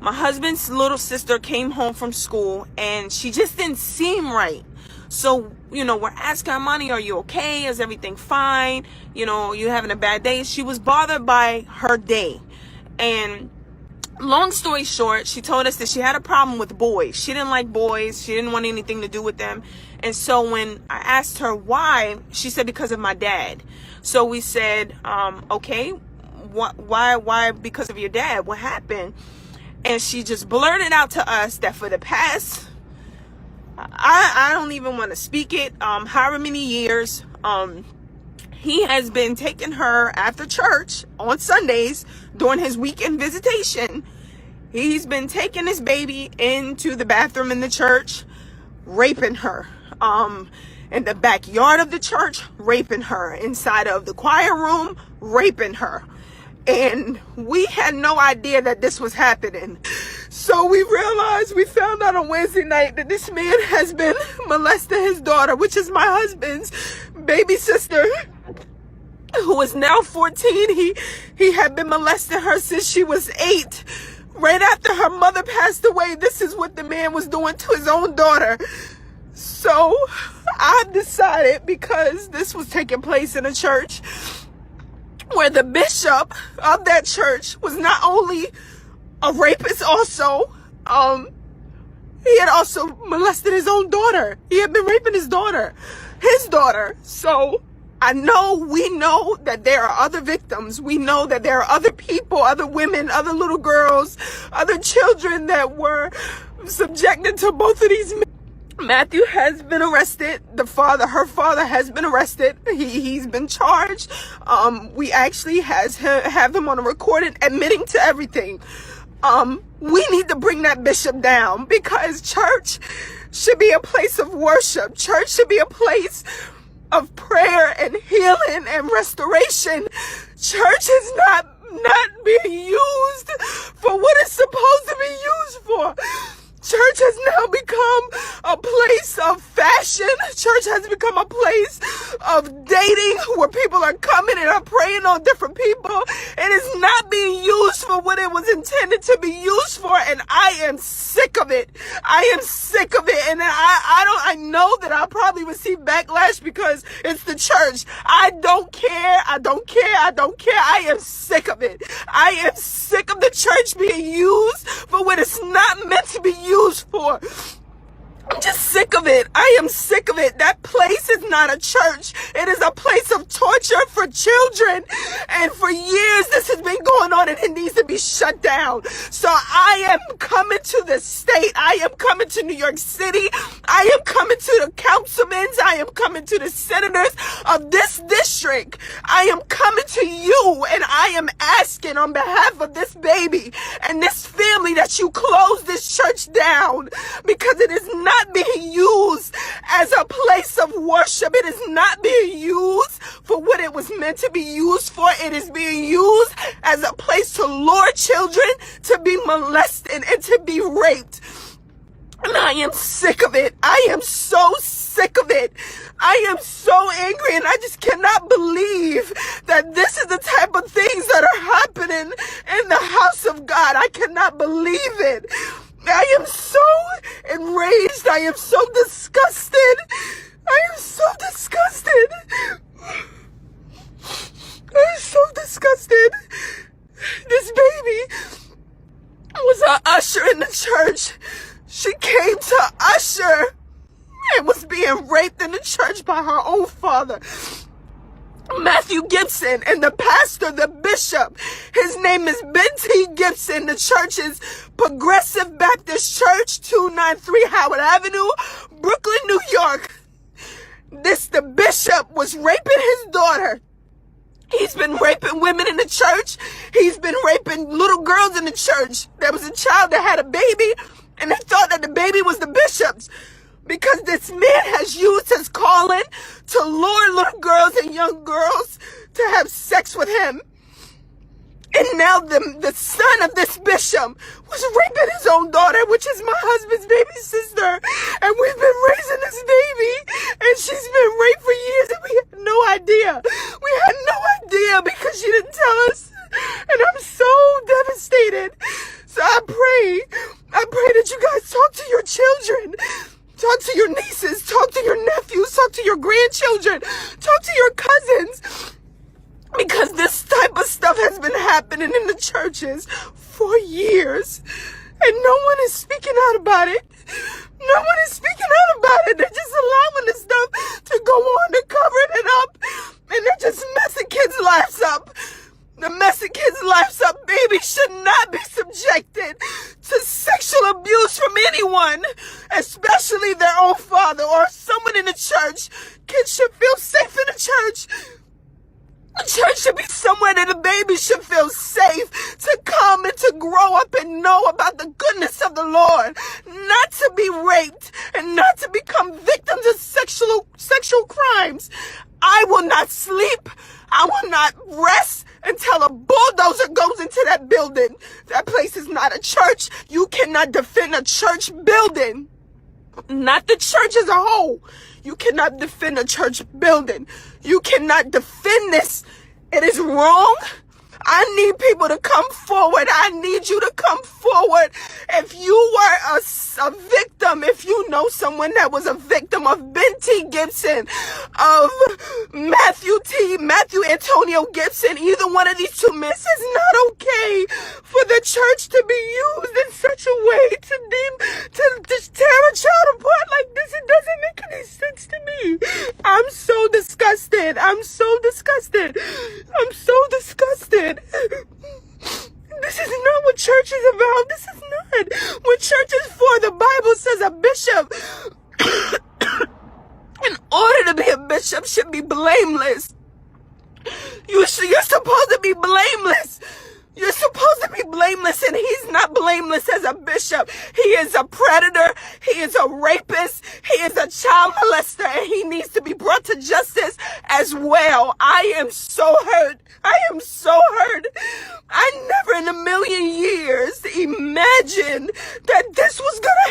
My husband's little sister came home from school and she just didn't seem right. So, we're asking Armani, are you okay? Is everything fine? You having a bad day? She was bothered by her day. And long story short, she told us that she had a problem with boys. She didn't like boys. She didn't want anything to do with them. And so when I asked her why, she said because of my dad. So we said, okay, why because of your dad? What happened? And she just blurted out to us that for the past, I don't even want to speak it, however many years, he has been taking her after church on Sundays during his weekend visitation. He's been taking this baby into the bathroom in the church, raping her. In the backyard of the church, raping her. Inside of the choir room, raping her. And we had no idea that this was happening. So we found out on Wednesday night that this man has been molesting his daughter, which is my husband's baby sister, who is now 14. He had been molesting her since she was 8. Right after her mother passed away, this is what the man was doing to his own daughter. So I decided, because this was taking place in a church where the bishop of that church was not only a rapist, also, he had also molested his own daughter. He had been raping his daughter. So we know that there are other victims. We know that there are other people, other women, other little girls, other children that were subjected to both of these men. Matthew has been arrested. Her father has been arrested. He's been charged. We actually have him on a recording admitting to everything. We need to bring that bishop down, because church should be a place of worship. Church should be a place of prayer and healing and restoration. Church is not being used for what it's supposed to be used for. Church has now become a place of fashion. Church has become a place of dating, where people are coming and are preying on different people. It is not being used for what it was intended to be used for, and I am sick of it. And I know that I'll probably receive backlash because it's the church. I don't care. I am sick of it. I am sick of the church being used for what it's not meant to be used for. I'm just sick of it. I am sick of it. That place is not a church. It is a place of torture for children. And for years this has been going on, and it needs to be shut down. So I am coming to the state. I am coming to New York City. I am coming to the councilmen. I am coming to the senators of this district. I am coming to you, and I am asking on behalf of this baby and this family that you close this church down, because it is not being used as a place of worship. It is not being used for what it was meant to be used for. It is being used as a place to lure children to be molested and to be raped. And I am sick of it. I am so sick of it. I am so angry, and I just cannot believe that this is the type of things that are happening in the house of God. I cannot believe it. I am so enraged. I am so disgusted. This baby was an usher in the church. She came to usher and was being raped in the church by her own father, Matthew Gibson. And the pastor, the bishop, his name is Ben T. Gibson. The church is Progressive Baptist Church, 293 Howard Avenue, Brooklyn, New York. The bishop was raping his daughter. He's been raping women in the church. He's been raping little girls in the church. There was a child that had a baby, and they thought that the baby was the bishop's, because this man has used his calling to lure little girls and young girls to have sex with him. And now the son of this bishop was raping his own daughter, which is my husband's baby sister. And we've been raising this baby, and she's been raped for years, and we had no idea. We had no idea because she didn't tell us. And I'm so devastated. So I pray that you guys talk to your children. Talk to your nieces, talk to your nephews, talk to your grandchildren, talk to your cousins. Because this type of stuff has been happening in the churches for years. And no one is speaking out about it. No one is speaking out about it. They're just allowing this stuff to go on. They're covering it up. And they're just messing kids' lives up. The messing kids' lives up. Babies should not be subjected to sexual abuse from anyone, especially their own father or someone in the church. Kids should feel safe in the church. The church should be somewhere that the baby should feel safe to come and to grow up and know about the goodness of the Lord, not to be raped and not to become victims of sexual crimes. I will not sleep. I will not rest until a bulldozer goes into that building. That place is not a church. You cannot defend a church building. Not the church as a whole. You cannot defend a church building. You cannot defend this. It is wrong. I need people to come forward. I need you to come forward. If you were a victim, if you know someone that was a victim of Ben T. Gibson, of Matthew Antonio Gibson, either one of these two men, it's not okay for the church to be used in such a way to tear a child apart like this. It doesn't make any sense to me. I'm so disgusted. I'm so disgusted. I'm so disgusted. This is not what church is about. This is not what church is for. The Bible says a bishop, in order to be a bishop, should be blameless. You're supposed to be blameless. You're supposed to be blameless, and he's not blameless as a bishop. He is a predator. He is a rapist. He is a child molester, and he needs to be brought to justice as well. I am so hurt. I am so hurt. I never in a million years imagined that this was going to